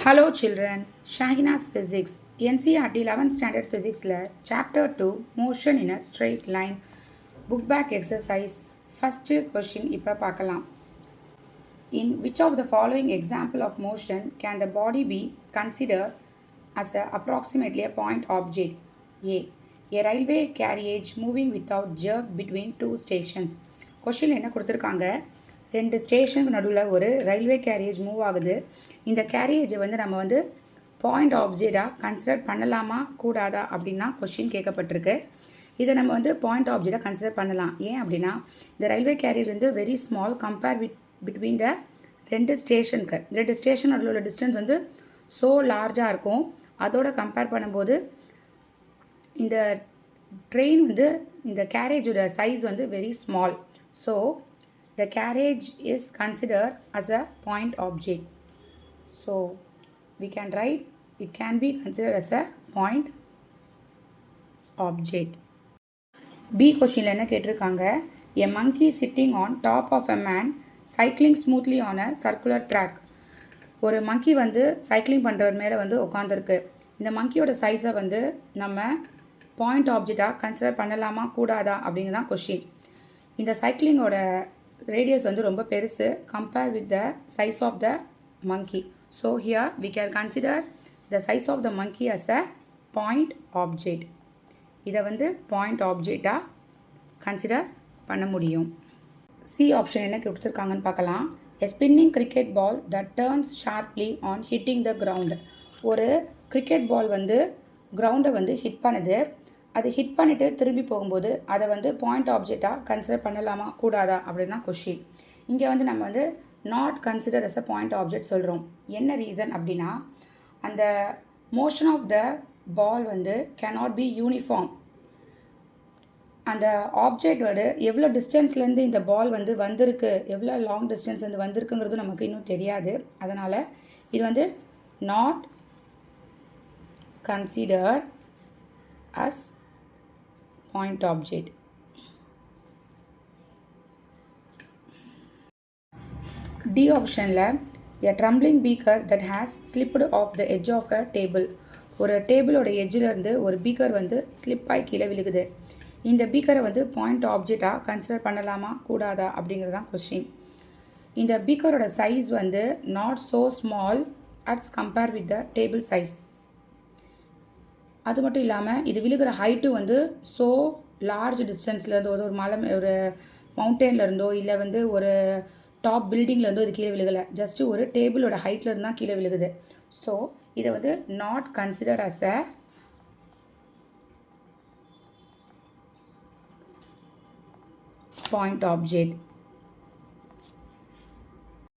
Hello children, Shahina's Physics, NCERT 11th Standard Physics Chapter 2, Motion in a Straight Line, BookBack Exercise, First question இப்ப பார்க்கலாம். In which of the following example of motion can the body be considered as approximately a point object? A railway carriage moving without jerk between two stations. Question என்ன கொடுத்துருக்காங்க, ரெண்டு ஸ்டேஷனுக்கு நடுவில் ஒரு railway carriage move ஆகுது. இந்த கேரியேஜை நம்ம point ஆப்ஜெக்டாக consider பண்ணலாமா கூடாதா அப்படின்னா கொஷின் கேட்கப்பட்டிருக்கு. இதை நம்ம பாயிண்ட் ஆப்ஜெக்டாக கன்சிடர் பண்ணலாம். ஏன் அப்படின்னா இந்த railway carriage very small compare between the ரெண்டு ஸ்டேஷன் நடுவில் உள்ள டிஸ்டன்ஸ் ஸோ லார்ஜாக இருக்கும். அதோட கம்பேர் பண்ணும்போது இந்த ட்ரெயின் இந்த கேரேஜோட size very small. So the carriage is considered as a point object. So we can write it can be considered as a point object. B question என்ன கேட்டிருக்காங்க, a monkey sitting on top of a man cycling smoothly on a circular track. ஒரு monkey cycling பண்ணுறவர் மேலே உட்காந்துருக்கு. இந்த மங்கியோட சைஸை நம்ம point ஆப்ஜெக்டாக consider பண்ணலாமா கூடாதா அப்படிங்கிறதான் கொஷின். இந்த சைக்கிளிங்கோட ரேடியஸ் ரொம்ப பெருசு compare with the size of the monkey. So here we can consider the size of the monkey as a point object. இதை பாயிண்ட் ஆப்ஜெக்டாக கன்சிடர் பண்ண முடியும். சி ஆப்ஷன் என்ன கொடுத்துருக்காங்கன்னு பார்க்கலாம். a spinning cricket ball that turns sharply on hitting the ground. ஒரு cricket ball கிரவுண்டை hit பண்ணுது. அது hit பண்ணிவிட்டு திரும்பி போகும்போது அதை பாயிண்ட் ஆப்ஜெக்டாக கன்சிடர் பண்ணலாமா கூடாதா அப்படின்னு தான் கொஷின். இங்கே நம்ம not consider as a point object சொல்கிறோம். என்ன ரீசன் அப்படின்னா அந்த motion of the ball cannot be uniform. அந்த ஆப்ஜெக்ட் எவ்வளோ டிஸ்டன்ஸ்லேருந்து இந்த பால் வந்திருக்கு, எவ்வளோ லாங் டிஸ்டன்ஸ் வந்திருக்குங்கிறது நமக்கு இன்னும் தெரியாது. அதனால் இது not consider as point object. D optionல a tumbling beaker that has slipped off the edge of a table. ஒரு டேபிளோட எட்ஜில் இருந்து ஒரு பீக்கர் ஸ்லிப் ஆகி கீழே விழுகுது. இந்த பீக்கரை பாயிண்ட் ஆப்ஜெக்டாக கன்சிடர் பண்ணலாமா கூடாதா அப்படிங்கிறது தான் கொஸ்டின். இந்த பீக்கரோட size not so small as compare with the table size. அது மட்டும் இல்லாமல் இது விழுகிற ஹைட்டு ஸோ லார்ஜ் டிஸ்டன்ஸ்லேருந்து ஒரு மலை ஒரு மவுண்டெயின்லேருந்தோ இல்லை ஒரு டாப் பில்டிங்லேருந்தோ இது கீழே விழுகலை. ஜஸ்ட்டு ஒரு டேபிளோட ஹைட்லேருந்து தான் கீழே விழுகுது. ஸோ இதை not consider as a point object.